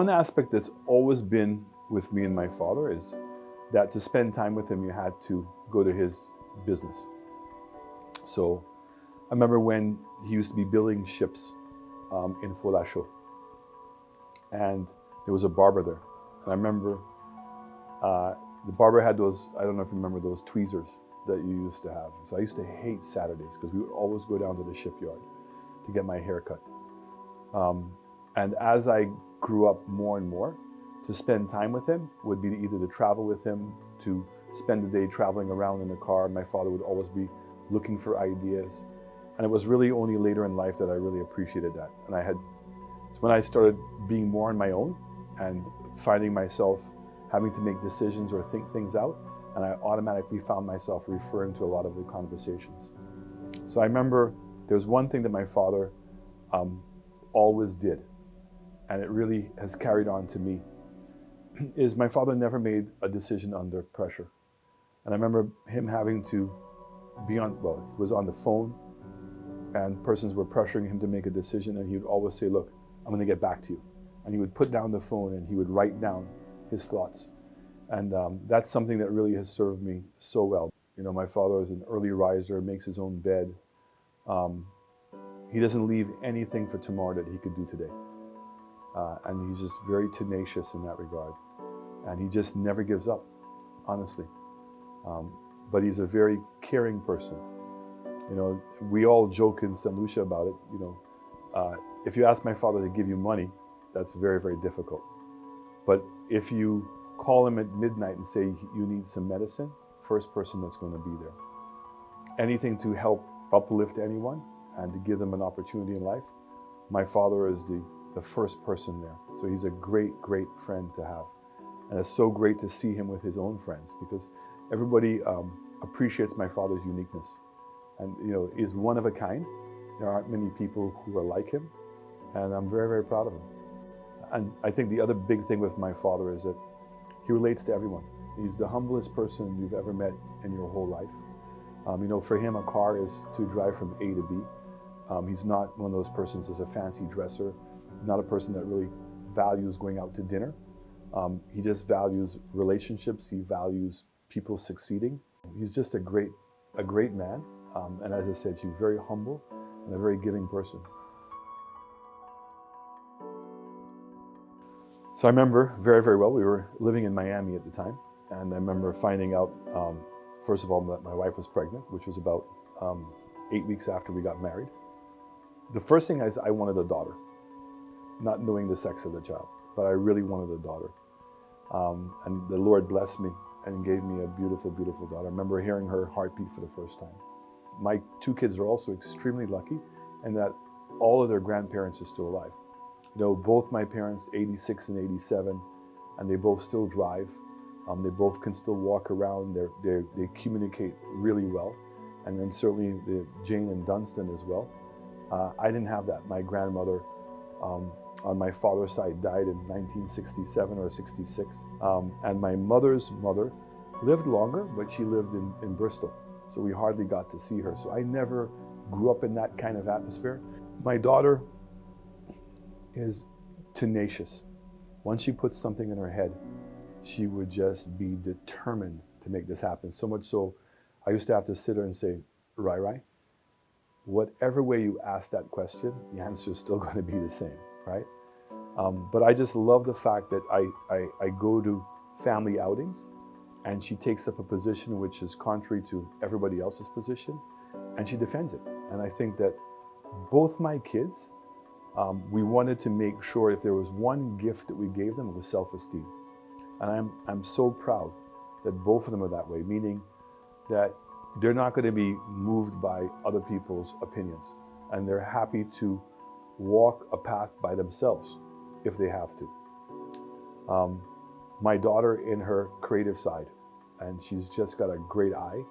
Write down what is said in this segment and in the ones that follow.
one aspect that's always been with me and my father is that to spend time with him, you had to go to his business. So I remember when he used to be building ships in Folachot, and there was a barber there. And I remember the barber had those, I don't know if you remember those tweezers that you used to have. So I used to hate Saturdays because we would always go down to the shipyard to get my hair cut. And as I grew up more and more, to spend time with him would be either to travel with him, to spend the day traveling around in the car. My father would always be looking for ideas. And it was really only later in life that I really appreciated that. And it's when I started being more on my own and finding myself having to make decisions or think things out, and I automatically found myself referring to a lot of the conversations. So I remember there's one thing that my father always did, and it really has carried on to me, is my father never made a decision under pressure. And I remember him having to he was on the phone and persons were pressuring him to make a decision, and he would always say, look, I'm gonna get back to you. And he would put down the phone and he would write down his thoughts. And that's something that really has served me so well. You know, my father is an early riser, makes his own bed. He doesn't leave anything for tomorrow that he could do today. And he's just very tenacious in that regard. And he just never gives up, honestly. But he's a very caring person. You know, we all joke in St. Lucia about it. You know, if you ask my father to give you money, that's very, very difficult. But if you call him at midnight and say you need some medicine, first person that's going to be there. Anything to help uplift anyone and to give them an opportunity in life, my father is the first person there. So he's a great, great friend to have. And it's so great to see him with his own friends, because everybody appreciates my father's uniqueness. And you know, he's one of a kind. There aren't many people who are like him, and I'm very, very proud of him. And I think the other big thing with my father is that he relates to everyone. He's the humblest person you've ever met in your whole life. You know, for him, a car is to drive from A to B. He's not one of those persons that's a fancy dresser, not a person that really values going out to dinner. He just values relationships. He values people succeeding. He's just a great man. And as I said, he's very humble and a very giving person. So I remember very, very well, we were living in Miami at the time. And I remember finding out, first of all, that my wife was pregnant, which was about 8 weeks after we got married. The first thing is I wanted a daughter, not knowing the sex of the child, but I really wanted a daughter. And the Lord blessed me and gave me a beautiful, beautiful daughter. I remember hearing her heartbeat for the first time. My two kids are also extremely lucky in that all of their grandparents are still alive. You know, both my parents, 86 and 87, and they both still drive. They both can still walk around. They communicate really well. And then certainly Jane and Dunstan as well. I didn't have that. My grandmother on my father's side died in 1967 or 66. And my mother's mother lived longer, but she lived in Bristol. So we hardly got to see her. So I never grew up in that kind of atmosphere. My daughter is tenacious. Once she puts something in her head, she would just be determined to make this happen. So much so, I used to have to sit her and say, Rai, whatever way you ask that question, the answer is still going to be the same, right? But I just love the fact that I go to family outings and she takes up a position which is contrary to everybody else's position, and she defends it. And I think that both my kids, we wanted to make sure if there was one gift that we gave them, it was self-esteem. And I'm so proud that both of them are that way, meaning that they're not going to be moved by other people's opinions, and they're happy to walk a path by themselves if they have to. My daughter in her creative side, and she's just got a great eye.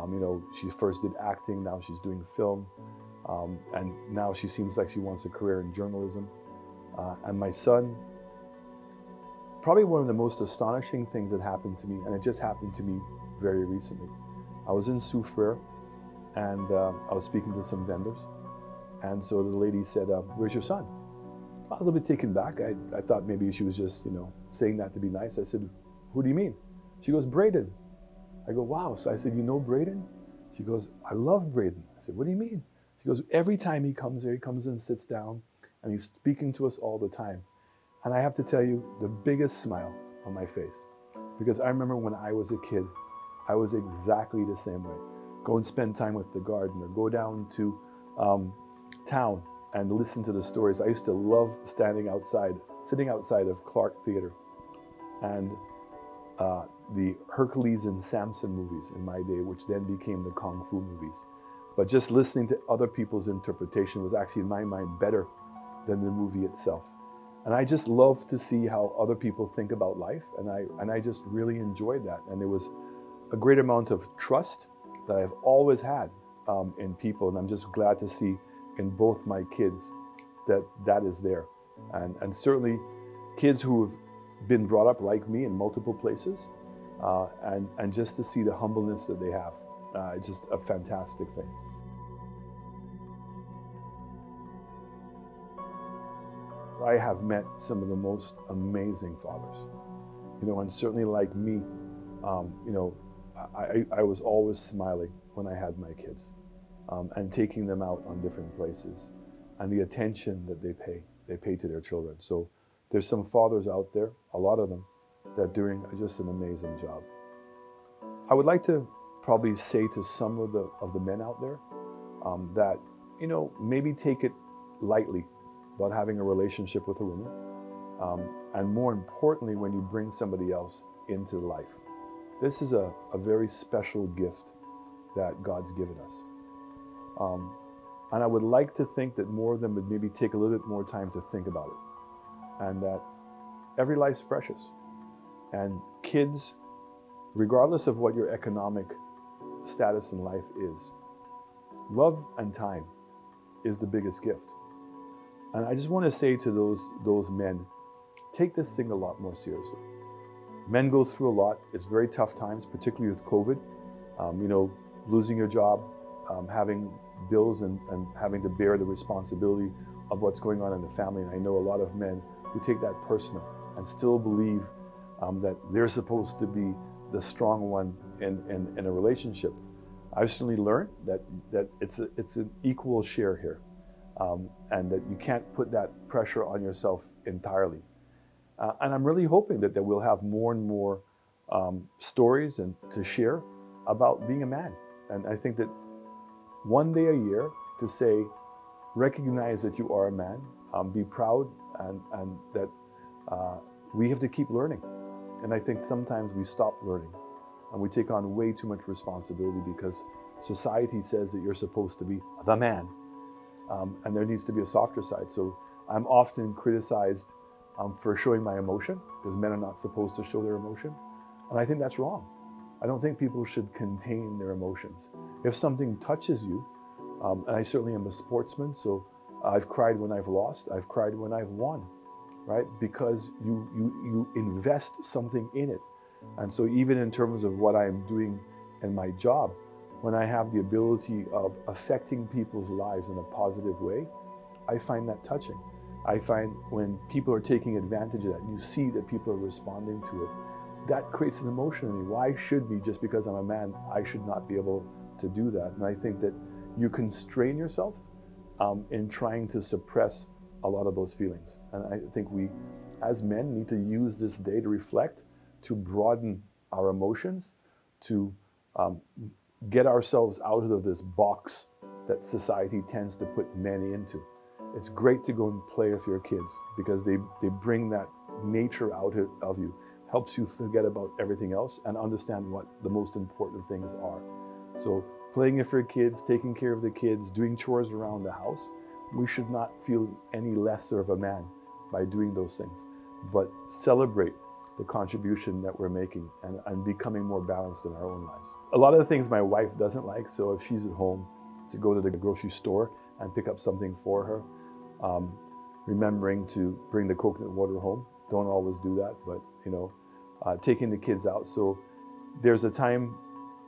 You know, she first did acting, now she's doing film, and now she seems like she wants a career in journalism. And my son, probably one of the most astonishing things that happened to me, and it just happened to me very recently. I was in Soufrière, and I was speaking to some vendors, and so the lady said, where's your son? I was a little bit taken back. I thought maybe she was just, saying that to be nice. I said, who do you mean? She goes, Braden. I go, wow. So I said, you know Braden? She goes, I love Braden. I said, what do you mean? She goes, every time he comes here, he comes and sits down and he's speaking to us all the time. And I have to tell you, the biggest smile on my face, because I remember when I was a kid, I was exactly the same way. Go and spend time with the gardener, go down to town and listen to the stories. I used to love sitting outside of Clark Theater and the Hercules and Samson movies in my day, which then became the Kung Fu movies. But just listening to other people's interpretation was actually, in my mind, better than the movie itself. And I just love to see how other people think about life, and I just really enjoyed that. And there was a great amount of trust that I've always had in people, and I'm just glad to see in both my kids that is there. And certainly kids who have been brought up like me in multiple places, and just to see the humbleness that they have, it's just a fantastic thing. I have met some of the most amazing fathers, and certainly like me, I was always smiling when I had my kids, and taking them out on different places, and the attention that they pay to their children. So there's some fathers out there, a lot of them, that are doing just an amazing job. I would like to probably say to some of the men out there that, maybe take it lightly about having a relationship with a woman, and more importantly, when you bring somebody else into life. This is a very special gift that God's given us. And I would like to think that more of them would maybe take a little bit more time to think about it, and that every life's precious. And kids, regardless of what your economic status in life is, love and time is the biggest gift. And I just want to say to those men, take this thing a lot more seriously. Men go through a lot. It's very tough times, particularly with COVID. Losing your job, having bills and having to bear the responsibility of what's going on in the family. And I know a lot of men who take that personal and still believe that they're supposed to be the strong one in a relationship. I've certainly learned that it's an equal share here. And that you can't put that pressure on yourself entirely. And I'm really hoping that we'll have more and more stories and to share about being a man. And I think that one day a year to say, recognize that you are a man, be proud, and that we have to keep learning. And I think sometimes we stop learning and we take on way too much responsibility because society says that you're supposed to be the man. And there needs to be a softer side. So I'm often criticized for showing my emotion, because men are not supposed to show their emotion. And I think that's wrong. I don't think people should contain their emotions. If something touches you, and I certainly am a sportsman, so I've cried when I've lost, I've cried when I've won, right? Because you invest something in it. And so even in terms of what I'm doing in my job, when I have the ability of affecting people's lives in a positive way, I find that touching. I find when people are taking advantage of that, and you see that people are responding to it, that creates an emotion in me. Why should be, just because I'm a man, I should not be able to do that? And I think that you constrain yourself in trying to suppress a lot of those feelings. And I think we, as men, need to use this day to reflect, to broaden our emotions, to get ourselves out of this box that society tends to put men into. It's great to go and play with your kids because they bring that nature out of you, helps you forget about everything else and understand what the most important things are. So playing with your kids, taking care of the kids, doing chores around the house, we should not feel any lesser of a man by doing those things, but celebrate the contribution that we're making and becoming more balanced in our own lives. A lot of the things my wife doesn't like, so if she's at home, to go to the grocery store and pick up something for her, remembering to bring the coconut water home. Don't always do that, but taking the kids out. So there's a time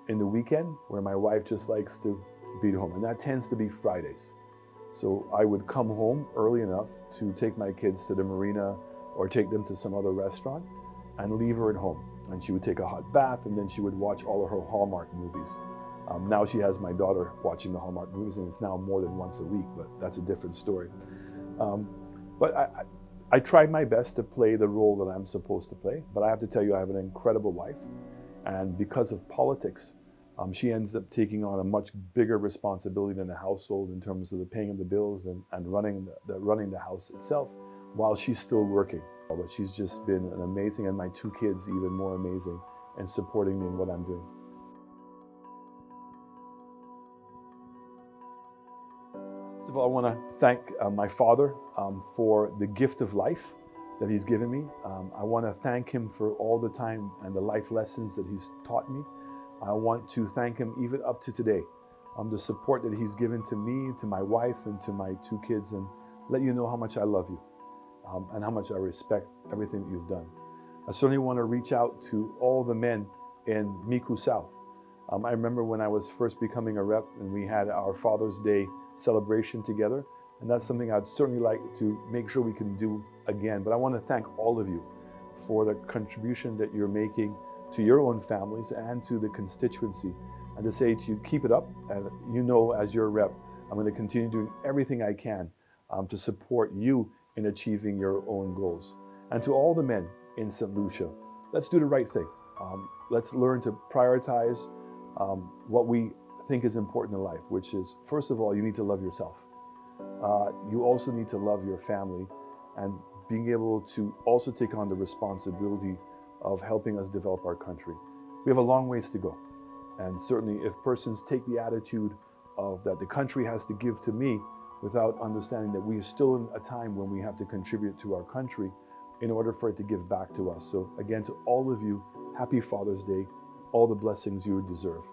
in the weekend where my wife just likes to be at home, and that tends to be Fridays. So I would come home early enough to take my kids to the marina or take them to some other restaurant and leave her at home. And she would take a hot bath, and then she would watch all of her Hallmark movies. Now she has my daughter watching the Hallmark movies, and it's now more than once a week, but that's a different story. But I tried my best to play the role that I'm supposed to play, but I have to tell you, I have an incredible wife. And because of politics, she ends up taking on a much bigger responsibility in the household in terms of the paying of the bills and running the house itself while she's still working. But she's just been an amazing, and my two kids even more amazing, in supporting me in what I'm doing. First of all, I want to thank my father for the gift of life that he's given me. I want to thank him for all the time and the life lessons that he's taught me. I want to thank him even up to today, the support that he's given to me, to my wife, and to my two kids, and let you know how much I love you and how much I respect everything that you've done. I certainly want to reach out to all the men in Micoud South. I remember when I was first becoming a rep and we had our Father's Day celebration together, and that's something I'd certainly like to make sure we can do again. But I want to thank all of you for the contribution that you're making to your own families and to the constituency, and to say to you, keep it up. And you know, as your rep, I'm going to continue doing everything I can to support you in achieving your own goals. And to all the men in St. Lucia, let's do the right thing. Let's learn to prioritize what we think is important in life, which is, first of all, you need to love yourself. You also need to love your family, and being able to also take on the responsibility of helping us develop our country. We have a long ways to go. And certainly if persons take the attitude of that the country has to give to me without understanding that we are still in a time when we have to contribute to our country in order for it to give back to us. So again, to all of you, happy Father's Day, all the blessings you deserve.